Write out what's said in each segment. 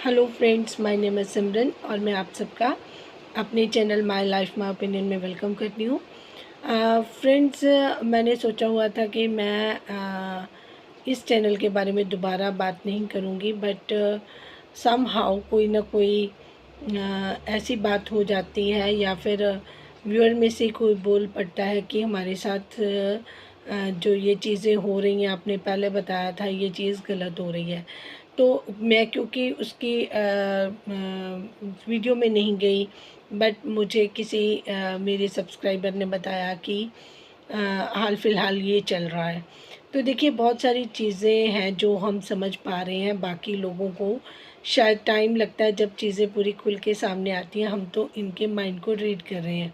Hello friends, my name is Simran और मैं आप सबका अपने channel my life my opinion में वेलकम करती हूँ। फ्रेंड्स, मैंने सोचा हुआ था कि मैं इस चैनल के बारे में दोबारा बात नहीं करूँगी, बट समहाउ कोई ना कोई ऐसी बात हो जाती है या फिर व्यूअर में से कोई बोल पड़ता है कि हमारे साथ जो ये चीज़ें हो रही हैं, आपने पहले बताया था ये चीज़ गलत हो रही है। तो मैं क्योंकि उसकी वीडियो में नहीं गई, बट मुझे किसी मेरे सब्सक्राइबर ने बताया कि हाल फ़िलहाल ये चल रहा है। तो देखिए, बहुत सारी चीज़ें हैं जो हम समझ पा रहे हैं, बाकी लोगों को शायद टाइम लगता है जब चीज़ें पूरी खुल के सामने आती हैं। हम तो इनके माइंड को रीड कर रहे हैं,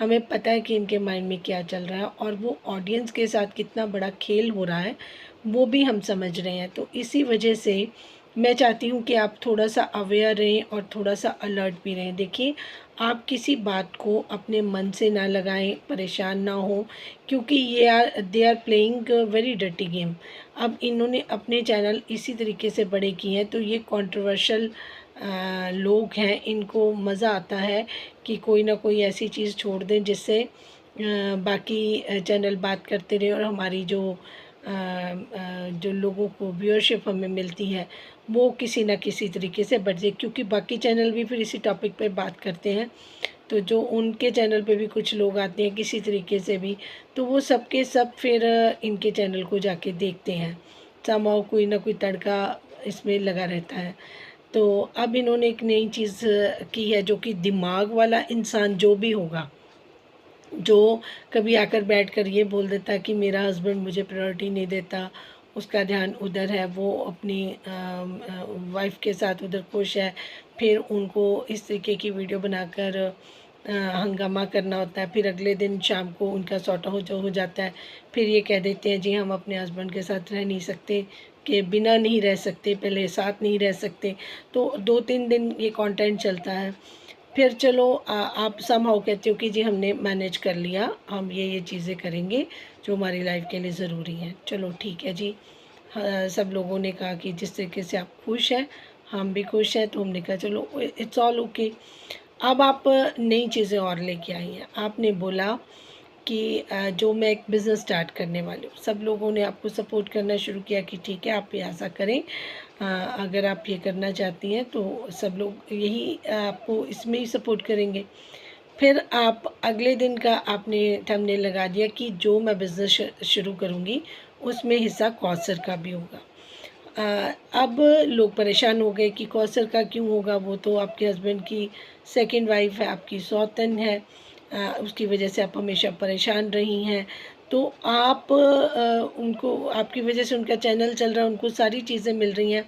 हमें पता है कि इनके माइंड में क्या चल रहा है और वो ऑडियंस के साथ कितना बड़ा खेल हो रहा है, वो भी हम समझ रहे हैं। तो इसी वजह से मैं चाहती हूँ कि आप थोड़ा-सा अवेयर रहें और थोड़ा-सा अलर्ट भी रहें। देखिए, आप किसी बात को अपने मन से ना लगाएँ, परेशान ना हों, क्योंकि they are playing very dirty game. अब इन्होंने अपने चैनल इसी तरीके से बड़े किए हैं, तो ये कंट्रोवर्शियल लोग हैं, इनको मज़ा आता है कि कोई ना कोई ऐसी चीज़ छोड़ दें जिससे बाकी चैनल बात करते रहें और हमारी जो लोगों को व्यूअरशिप हमें मिलती है, वो किसी न किसी तरीके से बढ़ जाए, क्योंकि बाकी चैनल भी फिर इसी टॉपिक पे बात करते हैं। तो जो उनके चैनल पे भी कुछ लोग आते हैं किसी तरीके से भी, तो वो सब के सब फिर इनके चैनल को जाके देखते हैं। समहाउ कोई ना कोई तड़का इसमें लगा रहता है। तो अब इन्होंने एक नई चीज़ की है, जो कि दिमाग वाला इंसान जो भी होगा, जो कभी आकर बैठकर ये बोल देता है कि मेरा हस्बैंड मुझे प्रायोरिटी नहीं देता, उसका ध्यान उधर है, वो अपनी वाइफ़ के साथ उधर खुश है, फिर उनको इस तरीके की वीडियो बनाकर हंगामा करना होता है, फिर अगले दिन शाम को उनका सॉर्ट हो जाता है, फिर ये कह देते हैं जी हम अपने हस्बैंड के साथ रह नहीं सकते, के बिना नहीं रह सकते, पहले साथ नहीं रह सकते। तो 2-3 दिन ये कंटेंट चलता है। फिर चलो आप समहाउ कहते हो कि जी हमने मैनेज कर लिया, हम ये चीज़ें करेंगे जो हमारी लाइफ के लिए ज़रूरी हैं। चलो ठीक है जी। सब लोगों ने कहा कि जिस तरीके से आप खुश हैं, हम भी खुश हैं, तो हमने कहा चलो इट्स ऑल ओके। अब आप नई चीज़ें और लेके आई हैं। आपने बोला कि जो मैं एक बिज़नेस स्टार्ट करने वाली हूँ, सब लोगों ने आपको सपोर्ट करना शुरू किया कि ठीक है, आप ये ऐसा करें। अगर आप ये करना चाहती हैं तो सब लोग यही आपको इसमें ही सपोर्ट करेंगे। फिर आप अगले दिन का आपने थंबनेल लगा दिया कि जो मैं बिज़नेस शुरू करूँगी, उसमें हिस्सा कौसर का भी होगा। अब लोग परेशान हो गए कि कौसर का क्यों होगा, वो तो आपके हस्बैंड की सेकंड वाइफ़ है, आपकी सौतन है, उसकी वजह से आप हमेशा परेशान रही हैं। तो आप उनको, आपकी वजह से उनका चैनल चल रहा है, उनको सारी चीज़ें मिल रही हैं।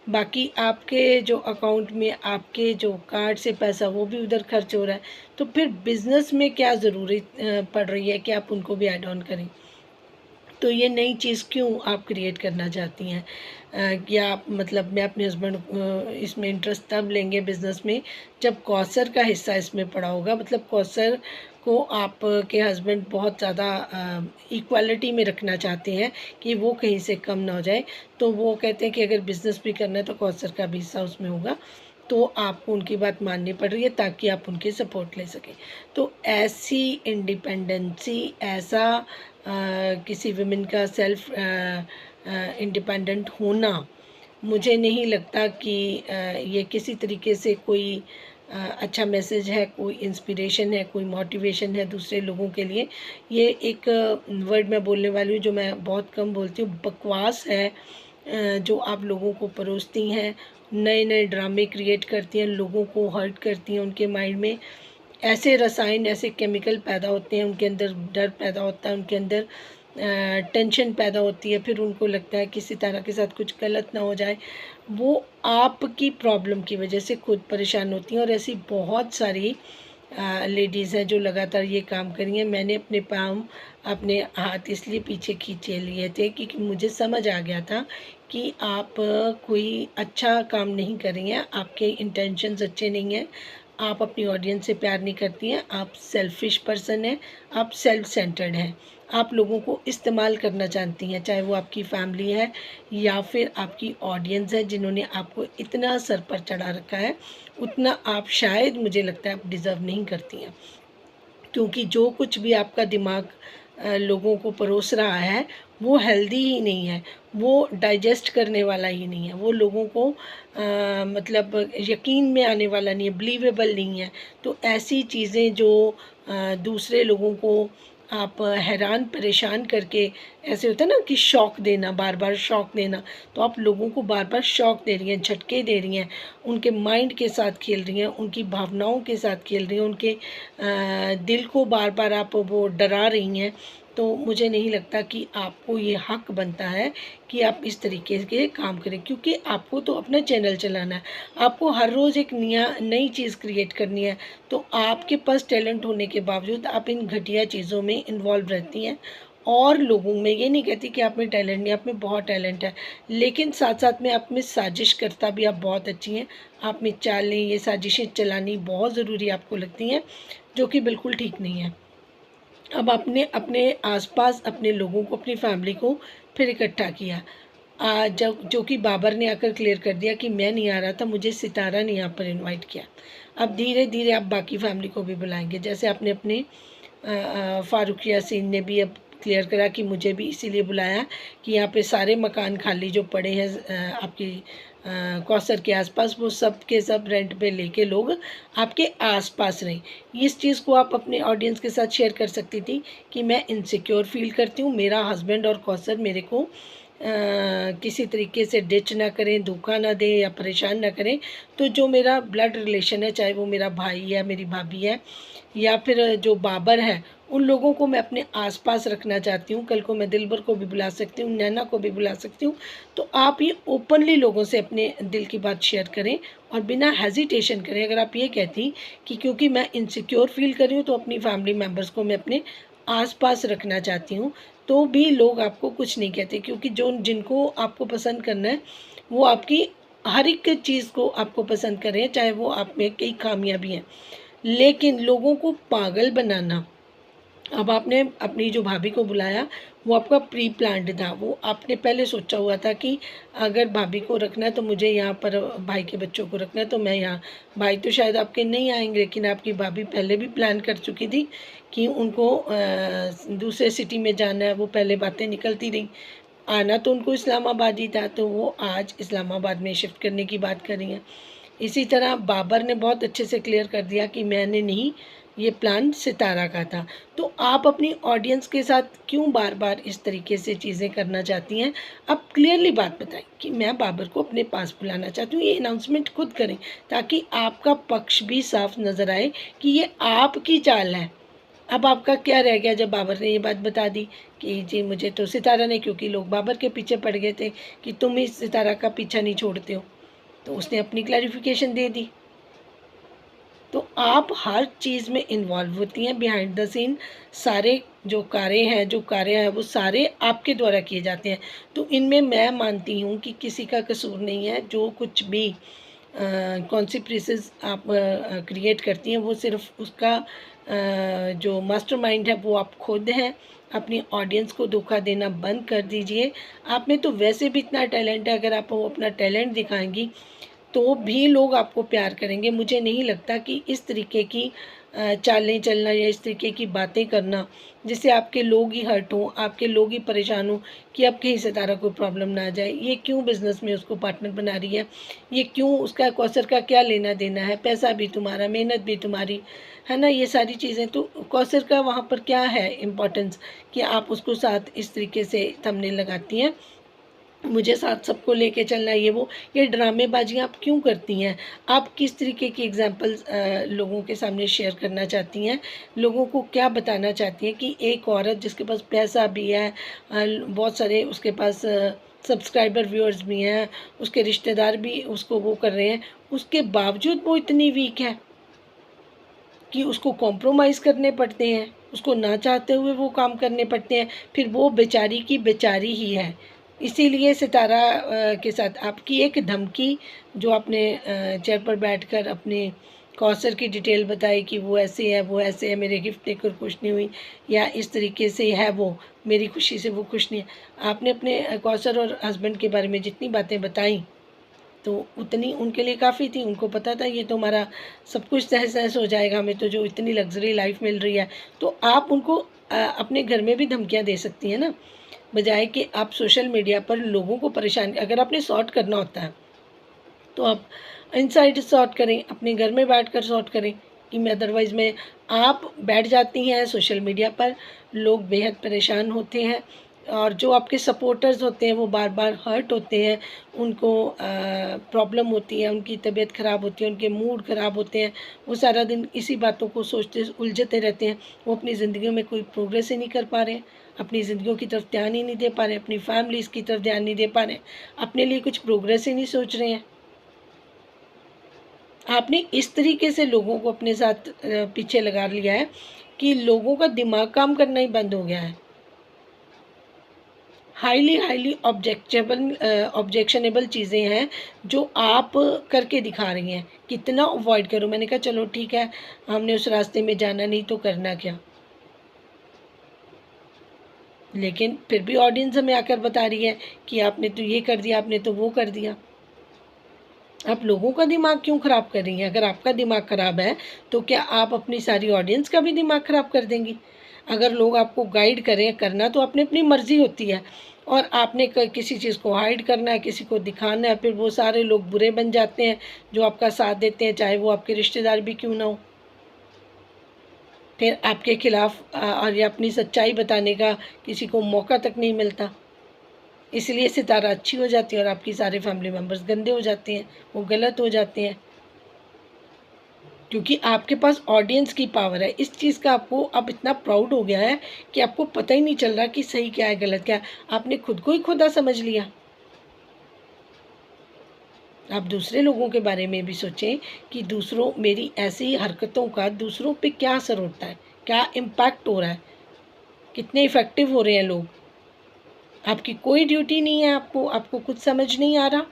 बाकी आपके जो अकाउंट में आपके जो कार्ड से पैसा वो भी उधर खर्च हो रहा है। तो फिर बिज़नेस में क्या ज़रूरी पड़ रही है कि आप उनको भी ऐड ऑन करें? तो ये नई चीज़ क्यों आप क्रिएट करना चाहती हैं? या आप मतलब मैं अपने हस्बैंड इसमें इंटरेस्ट तब लेंगे बिज़नेस में जब कौसर का हिस्सा इसमें पड़ा होगा, मतलब कौसर को आप के हस्बैंड बहुत ज़्यादा इक्वालिटी में रखना चाहते हैं कि वो कहीं से कम ना हो जाए। तो वो कहते हैं कि अगर बिज़नेस भी करना है तो कौसर का भी हिस्सा उसमें होगा। तो आपको उनकी बात माननी पड़ रही है ताकि आप उनकी सपोर्ट ले सकें। तो ऐसी इंडिपेंडेंसी, ऐसा किसी वुमेन का सेल्फ इंडिपेंडेंट होना, मुझे नहीं लगता कि ये किसी तरीके से कोई अच्छा मैसेज है, कोई इंस्पिरेशन है, कोई मोटिवेशन है दूसरे लोगों के लिए। ये एक वर्ड मैं बोलने वाली हूँ जो मैं बहुत कम बोलती हूँ, बकवास है, जो आप लोगों को परोसती हैं, नए-नए ड्रामे क्रिएट करती हैं, लोगों को हर्ट करती हैं, उनके माइंड में ऐसे रसायन, ऐसे केमिकल पैदा होते हैं, उनके अंदर डर पैदा होता है, उनके अंदर टेंशन पैदा होती है, फिर उनको लगता है किसी तरह के साथ कुछ गलत ना हो जाए। वो आपकी प्रॉब्लम की वजह से खुद परेशान होती हैं और ऐसी बहुत सारी लेडीज़ हैं जो लगातार ये काम कर रही हैं। मैंने अपने पाँव, अपने हाथ इसलिए पीछे खींचे लिए थे क्योंकि मुझे समझ आ गया था कि आप कोई अच्छा काम नहीं कर रही हैं, आपके इंटेंशंस अच्छे नहीं हैं। आप अपनी ऑडियंस से प्यार नहीं करती हैं, आप सेल्फिश पर्सन हैं, आप सेल्फ सेंटर्ड हैं। आप लोगों को इस्तेमाल करना जानती हैं, चाहे वो आपकी फैमिली है या फिर आपकी ऑडियंस है जिन्होंने आपको इतना सर पर चढ़ा रखा है, उतना आप शायद मुझे लगता है आप डिज़र्व नहीं करती हैं। क्योंकि जो कुछ भी आपका दिमाग लोगों को परोस रहा है वो हेल्दी ही नहीं है, वो डाइजेस्ट करने वाला ही नहीं है, वो लोगों को मतलब यकीन में आने वाला नहीं है, बिलीवेबल नहीं है। तो ऐसी चीज़ें जो दूसरे लोगों को आप हैरान परेशान करके, ऐसे होता है ना कि शॉक देना, बार बार शॉक देना, तो आप लोगों को बार बार शॉक दे रही हैं, झटके दे रही हैं, उनके माइंड के साथ खेल रही हैं, उनकी भावनाओं के साथ खेल रही हैं, उनके दिल को बार बार आप वो डरा रही हैं। तो मुझे नहीं लगता कि आपको ये हक बनता है कि आप इस तरीके के काम करें, क्योंकि आपको तो अपना चैनल चलाना है, आपको हर रोज़ एक नई चीज़ क्रिएट करनी है। तो आपके पास टैलेंट होने के बावजूद आप इन घटिया चीज़ों में इन्वॉल्व रहती हैं। और लोगों में ये नहीं कहती कि आप में टैलेंट नहीं, आप में बहुत टैलेंट है, लेकिन साथ साथ में आप में साजिश करता भी आप बहुत अच्छी हैं। आप में चालें, ये साजिशें चलानी बहुत ज़रूरी आपको लगती हैं, जो कि बिल्कुल ठीक नहीं है। अब आपने अपने आसपास अपने लोगों को, अपनी फैमिली को फिर इकट्ठा किया। जब जो कि बाबर ने आकर क्लियर कर दिया कि मैं नहीं आ रहा था, मुझे सितारा ने यहाँ पर इनवाइट किया। अब धीरे धीरे आप बाकी फैमिली को भी बुलाएंगे, जैसे आपने अपने फ़ारूक यासीन ने भी अब क्लियर करा कि मुझे भी इसीलिए बुलाया कि यहाँ पे सारे मकान खाली जो पड़े हैं आपकी कौसर के आसपास, वो सब के सब रेंट पे लेके लोग आपके आसपास रहें। इस चीज़ को आप अपने ऑडियंस के साथ शेयर कर सकती थी कि मैं इनसिक्योर फील करती हूँ, मेरा हस्बैंड और कौसर मेरे को किसी तरीके से डिच ना करें, धोखा ना दें या परेशान ना करें। तो जो मेरा ब्लड रिलेशन है, चाहे वो मेरा भाई है, मेरी भाभी है या फिर जो बाबर है, उन लोगों को मैं अपने आसपास रखना चाहती हूँ। कल को मैं दिलबर को भी बुला सकती हूँ, नैना को भी बुला सकती हूँ। तो आप ये ओपनली लोगों से अपने दिल की बात शेयर करें और बिना हेजिटेशन करें। अगर आप ये कहती कि क्योंकि मैं इनसिक्योर फील कर रही हूँ तो अपनी फैमिली मेम्बर्स को मैं अपने आसपास रखना चाहती हूँ, तो भी लोग आपको कुछ नहीं कहते, क्योंकि जो जिनको आपको पसंद करना है वो आपकी हर एक चीज़ को आपको पसंद कर रहे हैं, चाहे वो आप में कई खामियां भी हैं। लेकिन लोगों को पागल बनाना, अब आपने अपनी जो भाभी को बुलाया वो आपका प्री प्लान्ड था, वो आपने पहले सोचा हुआ था कि अगर भाभी को रखना है तो मुझे यहाँ पर भाई के बच्चों को रखना है, तो मैं यहाँ, भाई तो शायद आपके नहीं आएंगे, लेकिन आपकी भाभी पहले भी प्लान कर चुकी थी कि उनको दूसरे सिटी में जाना है, वो पहले बातें निकलती रही। आना तो उनको इस्लामाबाद ही था, तो वो आज इस्लामाबाद में शिफ्ट करने की बात कर रही हैं। इसी तरह बाबर ने बहुत अच्छे से क्लियर कर दिया कि मैंने नहीं, ये प्लान सितारा का था। तो आप अपनी ऑडियंस के साथ क्यों बार बार इस तरीके से चीज़ें करना चाहती हैं? आप क्लियरली बात बताएं कि मैं बाबर को अपने पास बुलाना चाहती हूँ, ये अनाउंसमेंट खुद करें, ताकि आपका पक्ष भी साफ नज़र आए कि ये आपकी चाल है। अब आपका क्या रह गया जब बाबर ने ये बात बता दी कि जी मुझे तो सितारा ने, क्योंकि लोग बाबर के पीछे पड़ गए थे कि तुम इस सितारा का पीछा नहीं छोड़ते हो, तो उसने अपनी क्लैरिफिकेशन दे दी। तो आप हर चीज़ में इन्वॉल्व होती हैं, बिहाइंड द सीन सारे जो कार्य हैं वो सारे आपके द्वारा किए जाते हैं। तो इनमें मैं मानती हूँ कि किसी का कसूर नहीं है। जो कुछ भी कॉन्सिक्वेंसेस आप क्रिएट करती हैं वो सिर्फ उसका जो मास्टरमाइंड है वो आप खुद हैं। अपनी ऑडियंस को धोखा देना बंद कर दीजिए। आप में तो वैसे भी इतना टैलेंट है, अगर आप वो अपना टैलेंट दिखाएंगी तो भी लोग आपको प्यार करेंगे। मुझे नहीं लगता कि इस तरीके की चालें चलना या इस तरीके की बातें करना जिससे आपके लोग ही हर्ट हों, आपके लोग ही परेशान हों कि अब कहीं सितारा को प्रॉब्लम ना आ जाए, ये क्यों बिज़नेस में उसको पार्टनर बना रही है, ये क्यों, उसका कौसर का क्या लेना देना है, पैसा भी तुम्हारा, मेहनत भी तुम्हारी, है ना, ये सारी चीज़ें। तो कौसर का वहाँ पर क्या है इम्पोर्टेंस कि आप उसको साथ इस तरीके से थंबनेल लगाती हैं, मुझे साथ सबको लेके चलना है, ये ड्रामेबाजियाँ आप क्यों करती हैं? आप किस तरीके की एग्जांपल्स लोगों के सामने शेयर करना चाहती हैं? लोगों को क्या बताना चाहती हैं कि एक औरत जिसके पास पैसा भी है, बहुत सारे उसके पास सब्सक्राइबर व्यूअर्स भी हैं, उसके रिश्तेदार भी उसको वो कर रहे हैं, उसके बावजूद वो इतनी वीक है कि उसको कॉम्प्रोमाइज़ करने पड़ते हैं, उसको ना चाहते हुए वो काम करने पड़ते हैं, फिर वो बेचारी की बेचारी ही है। इसीलिए सितारा के साथ आपकी एक धमकी जो आपने चेयर पर बैठकर अपने कौसर की डिटेल बताई कि वो ऐसे है, वो ऐसे है, मेरे गिफ्ट देकर खुश नहीं हुई, या इस तरीके से है वो, मेरी खुशी से वो खुश नहीं है। आपने अपने कौसर और हस्बैंड के बारे में जितनी बातें बताई तो उतनी उनके लिए काफ़ी थी। उनको पता था ये तो हमारा सब कुछ तहस नहस हो जाएगा, हमें तो जो इतनी लग्जरी लाइफ मिल रही है। तो आप उनको अपने घर में भी धमकियाँ दे सकती हैं ना, बजाय कि आप सोशल मीडिया पर लोगों को परेशान, अगर आपने सॉर्ट करना होता है तो आप इनसाइड सॉर्ट करें, अपने घर में बैठकर सॉर्ट करें। कि मैं अदरवाइज़ में आप बैठ जाती हैं सोशल मीडिया पर, लोग बेहद परेशान होते हैं, और जो आपके सपोर्टर्स होते हैं वो बार बार हर्ट होते हैं, उनको प्रॉब्लम होती है, उनकी तबीयत ख़राब होती है, उनके मूड ख़राब होते हैं, वो सारा दिन इसी बातों को सोचते उलझते रहते हैं, वो अपनी ज़िंदगी में कोई प्रोग्रेस ही नहीं कर पा रहे हैं, अपनी ज़िंदगियों की तरफ ध्यान ही नहीं दे पा रहे, अपनी फैमिलीज़ की तरफ ध्यान नहीं दे पा रहे, अपने लिए कुछ प्रोग्रेस ही नहीं सोच रहे हैं। आपने इस तरीके से लोगों को अपने साथ पीछे लगा लिया है कि लोगों का दिमाग काम करना ही बंद हो गया है। हाईली हाईली ऑब्जेक्शनेबल चीज़ें हैं जो आप करके दिखा रही हैं। कितना अवॉइड करो, मैंने कहा चलो ठीक है, हमने उस रास्ते में जाना नहीं तो करना क्या, लेकिन फिर भी ऑडियंस हमें आकर बता रही है कि आपने तो ये कर दिया, आपने तो वो कर दिया। आप लोगों का दिमाग क्यों ख़राब कर रही हैं? अगर आपका दिमाग ख़राब है तो क्या आप अपनी सारी ऑडियंस का भी दिमाग ख़राब कर देंगी? अगर लोग आपको गाइड करें करना तो अपनी अपनी मर्ज़ी होती है, और आपने किसी चीज़ को हाइड करना है, किसी को दिखाना है, फिर वो सारे लोग बुरे बन जाते हैं जो आपका साथ देते हैं, चाहे वो आपके रिश्तेदार भी क्यों ना हो। फिर आपके खिलाफ और या अपनी सच्चाई बताने का किसी को मौका तक नहीं मिलता। इसलिए सितारा अच्छी हो जाती है और आपकी सारे फैमिली मेम्बर्स गंदे हो जाते हैं, वो गलत हो जाते हैं, क्योंकि आपके पास ऑडियंस की पावर है। इस चीज़ का आपको अब इतना प्राउड हो गया है कि आपको पता ही नहीं चल रहा कि सही क्या है गलत क्या है, आपने खुद को ही खुदा समझ लिया। आप दूसरे लोगों के बारे में भी सोचें कि दूसरों मेरी ऐसी हरकतों का दूसरों पे क्या असर होता है, क्या इम्पैक्ट हो रहा है, कितने इफ़ेक्टिव हो रहे हैं लोग। आपकी कोई ड्यूटी नहीं है, आपको कुछ समझ नहीं आ रहा,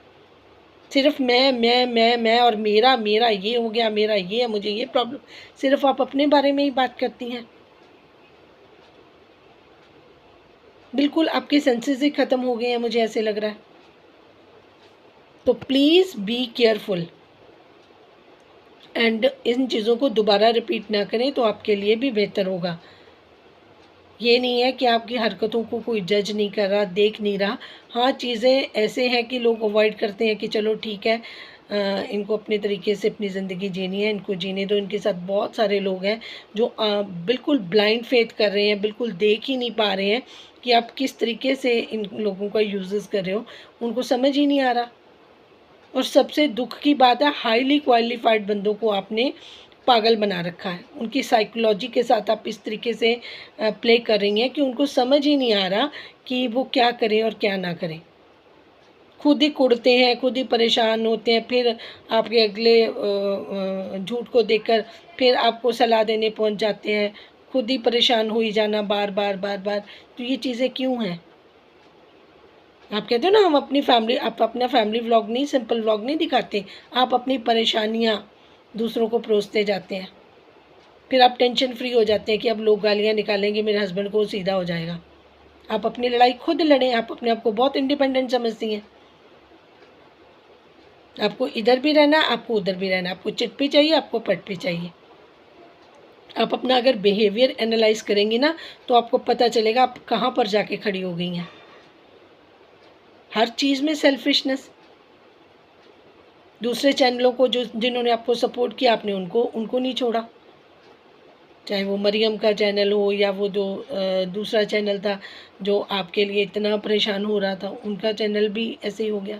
सिर्फ मैं और मेरा मेरा ये हो गया, मेरा ये है, मुझे ये प्रॉब्लम, सिर्फ आप अपने बारे में ही बात करती हैं। बिल्कुल आपके सेंसेस ही ख़त्म हो गए हैं, मुझे ऐसे लग रहा है। तो please be careful and in चीज़ों को दोबारा रिपीट ना करें तो आपके लिए भी बेहतर होगा। ये नहीं है कि आपकी हरकतों को कोई जज नहीं कर रहा, देख नहीं रहा। हाँ, चीज़ें ऐसे हैं कि लोग अवॉइड करते हैं कि चलो ठीक है, इनको अपने तरीके से अपनी ज़िंदगी जीनी है, इनको जीने दो। इनके साथ बहुत सारे लोग हैं जो बिल्कुल ब्लाइंड फेथ कर रहे हैं, बिल्कुल देख ही नहीं पा रहे हैं कि आप किस तरीके से इन लोगों का यूज़ कर रहे हो, उनको समझ ही नहीं आ रहा। और सबसे दुख की बात है, हाईली क्वालिफाइड बंदों को आपने पागल बना रखा है। उनकी साइकोलॉजी के साथ आप इस तरीके से प्ले कर रही हैं कि उनको समझ ही नहीं आ रहा कि वो क्या करें और क्या ना करें। खुद ही कुढ़ते हैं, खुद ही परेशान होते हैं, फिर आपके अगले झूठ को देखकर फिर आपको सलाह देने पहुंच जाते हैं। खुद ही परेशान हो ही जाना बार बार बार बार, तो ये चीज़ें क्यों हैं? आप कहते हो ना हम अपनी फैमिली, आप अपना फैमिली व्लॉग नहीं, सिंपल व्लॉग नहीं दिखाते, आप अपनी परेशानियाँ दूसरों को परोसते जाते हैं। फिर आप टेंशन फ्री हो जाते हैं कि अब लोग गालियाँ निकालेंगे, मेरे हस्बैंड को सीधा हो जाएगा। आप अपनी लड़ाई खुद लड़ें, आप अपने आप को बहुत इंडिपेंडेंट समझती हैं। आपको इधर भी रहना, आपको उधर भी रहना, आपको चिट भी चाहिए, आपको पट भी चाहिए। आप अपना अगर बिहेवियर एनालाइज करेंगी ना तो आपको पता चलेगा आप कहाँ पर जाके खड़ी हो गई हैं। हर चीज़ में सेल्फिशनेस। दूसरे चैनलों को जो जिन्होंने आपको सपोर्ट किया, आपने उनको उनको नहीं छोड़ा, चाहे वो मरियम का चैनल हो या वो जो दूसरा चैनल था जो आपके लिए इतना परेशान हो रहा था, उनका चैनल भी ऐसे ही हो गया।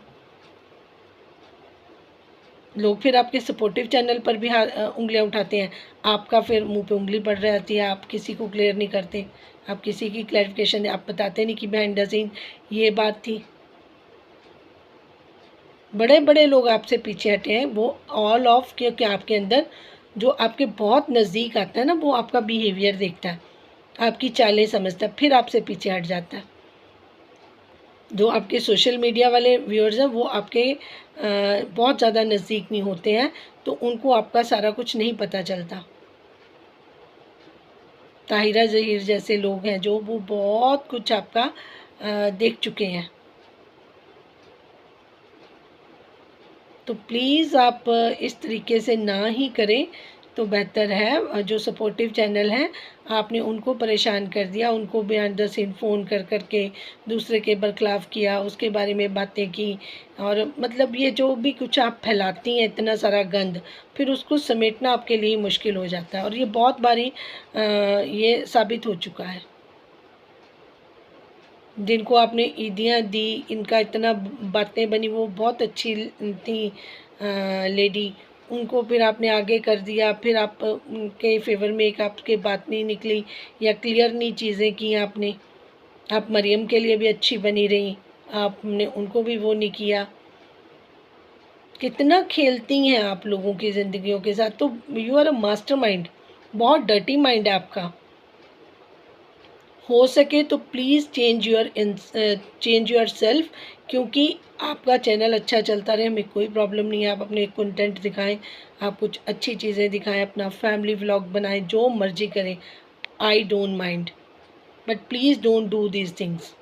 लोग फिर आपके सपोर्टिव चैनल पर भी उंगलियां उठाते हैं, आपका फिर मुंह पे उंगली पड़ जाती है, आप किसी को क्लियर नहीं करते, आप किसी की क्लैरिफिकेशन आप बताते नहीं कि बिहाइंड द सीन ये बात थी। बड़े बड़े लोग आपसे पीछे हटे हैं, वो ऑल ऑफ, क्योंकि आपके अंदर जो आपके बहुत नज़दीक आता है ना, वो आपका बिहेवियर देखता है, आपकी चालें समझता है, फिर आपसे पीछे हट जाता है। जो आपके सोशल मीडिया वाले व्यूअर्स हैं वो आपके बहुत ज़्यादा नज़दीक नहीं होते हैं, तो उनको आपका सारा कुछ नहीं पता चलता। ताहिरा ज़हीर जैसे लोग हैं जो वो बहुत कुछ आपका देख चुके हैं। तो प्लीज़ आप इस तरीके से ना ही करें तो बेहतर है। जो सपोर्टिव चैनल हैं आपने उनको परेशान कर दिया, उनको बिहाइंड द सीन फ़ोन कर कर के दूसरे के बरखिलाफ़ किया, उसके बारे में बातें की, और मतलब ये जो भी कुछ आप फैलाती हैं इतना सारा गंद, फिर उसको समेटना आपके लिए मुश्किल हो जाता है, और ये बहुत बारी ये साबित हो चुका है। जिनको आपने ईदियाँ दी, इनका इतना बातें बनी, वो बहुत अच्छी थी लेडी, उनको फिर आपने आगे कर दिया, फिर आप उनके फेवर में एक आपके बात नहीं निकली या क्लियर नहीं चीज़ें की आपने। आप मरियम के लिए भी अच्छी बनी रही, आपने उनको भी वो नहीं किया। कितना खेलती हैं आप लोगों की ज़िंदगियों के साथ। तो यू आर अ मास्टरमाइंड, बहुत डर्टी माइंड है आपका। हो सके तो प्लीज़ चेंज योर सेल्फ, क्योंकि आपका चैनल अच्छा चलता रहे, हमें कोई प्रॉब्लम नहीं है। आप अपने कंटेंट दिखाएं, आप कुछ अच्छी चीज़ें दिखाएं, अपना फैमिली व्लॉग बनाएं, जो मर्जी करें, I don't mind, but please don't do these things.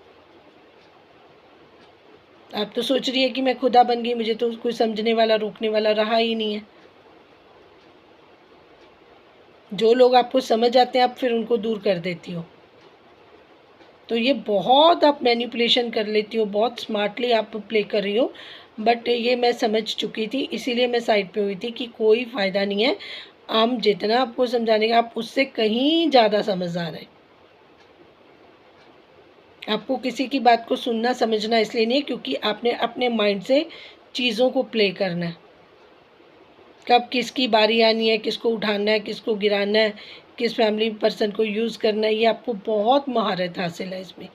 आप तो सोच रही है कि मैं खुदा बन गई, मुझे तो कोई समझने वाला रोकने वाला रहा ही नहीं है। जो लोग आपको समझ आते हैं आप फिर उनको दूर कर देती हो। तो ये बहुत आप मैनिपुलेशन कर लेती हो, बहुत स्मार्टली आप प्ले कर रही हो, बट ये मैं समझ चुकी थी, इसीलिए मैं साइड पे हुई थी कि कोई फ़ायदा नहीं है। हम जितना आपको समझाने का, आप उससे कहीं ज़्यादा समझदार हैं। आपको किसी की बात को सुनना समझना इसलिए नहीं है क्योंकि आपने अपने माइंड से चीज़ों को प्ले करना है। कब किसकी बारी आनी है, किसको उठाना है, किसको गिराना है, किस फैमिली पर्सन को यूज़ करना है, ये आपको बहुत महारत हासिल है इसमें।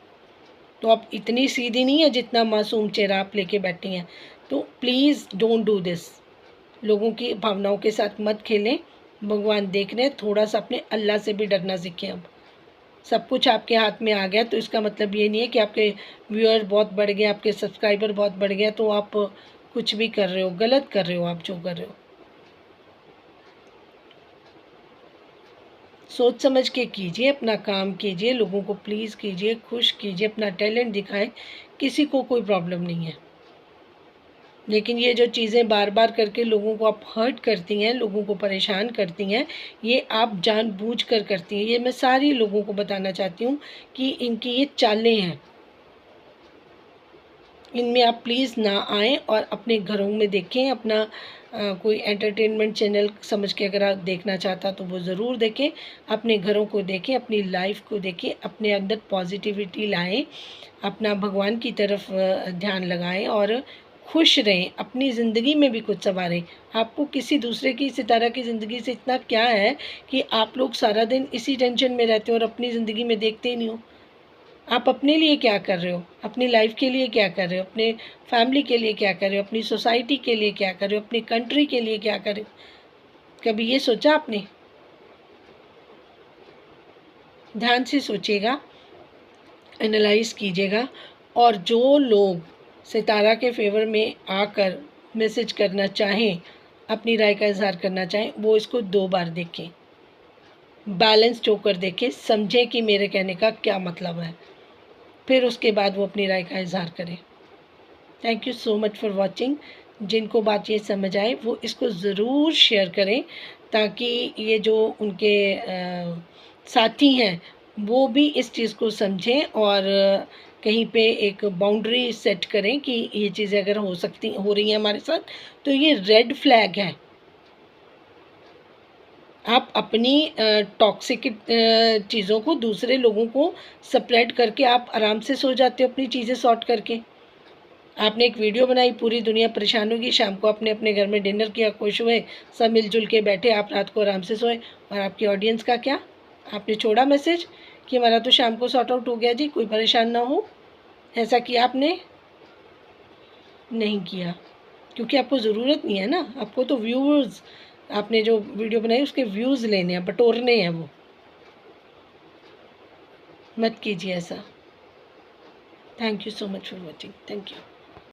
तो आप इतनी सीधी नहीं है जितना मासूम चेहरा आप लेके बैठी हैं। तो प्लीज़ डोंट डू दिस। लोगों की भावनाओं के साथ मत खेलें। भगवान देख रहे हैं, थोड़ा-सा अपने अल्लाह से भी डरना सीखें अब। सब कुछ आपके हाथ में आ गया तो इसका मतलब ये नहीं है कि आपके व्यूअर बहुत बढ़ गए, आपके सब्सक्राइबर बहुत बढ़ गए तो आप कुछ भी कर रहे हो, गलत कर रहे हो आप जो कर रहे हो। सोच समझ के कीजिए, अपना काम कीजिए, लोगों को प्लीज़ कीजिए, खुश कीजिए, अपना टैलेंट दिखाएँ, किसी को कोई प्रॉब्लम नहीं है। लेकिन ये जो चीज़ें बार-बार करके लोगों को आप हर्ट करती हैं, लोगों को परेशान करती हैं, ये आप जानबूझकर करती हैं। ये मैं सारी लोगों को बताना चाहती हूँ कि इनकी ये चालें हैं। इनमें आप प्लीज़ ना आएँ और अपने घरों में देखें। अपना कोई एंटरटेनमेंट चैनल समझ के अगर आप देखना चाहता तो वो ज़रूर देखें। अपने घरों को देखें, अपनी लाइफ़ को देखें, अपने अंदर पॉजिटिविटी लाएँ, अपना भगवान की तरफ ध्यान लगाएँ और खुश रहें, अपनी ज़िंदगी में भी कुछ सँवारें। आपको किसी दूसरे की, सितारा की ज़िंदगी से इतना क्या है कि आप लोग सारा दिन इसी टेंशन में रहते हो और अपनी ज़िंदगी में देखते ही नहीं हो। आप अपने लिए क्या कर रहे हो, अपनी लाइफ के लिए क्या कर रहे हो, अपने फैमिली के लिए क्या कर रहे हो, अपनी सोसाइटी के लिए क्या कर रहे हो, अपनी कंट्री के लिए क्या कर रहे हो? कभी ये सोचा आपने? ध्यान से सोचिएगा, एनालाइज़ कीजिएगा, और जो लोग सितारा के फेवर में आकर मैसेज करना चाहें, अपनी राय का इज़हार करना चाहें, वो इसको 2 बार देखें, बैलेंस्ड होकर देखें, समझें कि मेरे कहने का क्या मतलब है, फिर उसके बाद वो अपनी राय का इज़हार करें। Thank you so much for watching. जिनको बात ये समझ आए वो इसको ज़रूर शेयर करें, ताकि ये जो उनके साथी हैं वो भी इस चीज़ को समझें और कहीं पे एक बाउंड्री सेट करें कि ये चीज़ें अगर हो रही हैं हमारे साथ तो ये रेड फ्लैग है। आप अपनी टॉक्सिक चीज़ों को दूसरे लोगों को स्प्रेड करके आप आराम से सो जाते हो अपनी चीज़ें सॉर्ट करके। आपने एक वीडियो बनाई, पूरी दुनिया परेशान होगी, शाम को आपने अपने घर में डिनर किया, खुश हुए, सब मिलजुल के बैठे, आप रात को आराम से सोए, और आपकी ऑडियंस का क्या? आपने छोड़ा मैसेज कि हमारा तो शाम को सॉर्ट आउट हो गया जी, कोई परेशान ना हो। ऐसा किया आपने? नहीं किया, क्योंकि आपको ज़रूरत नहीं है ना, आपको तो व्यूज़, आपने जो वीडियो बनाई उसके व्यूज़ लेने हैं, बटोरने हैं वो। मत कीजिए ऐसा। Thank you so much for watching. Thank you.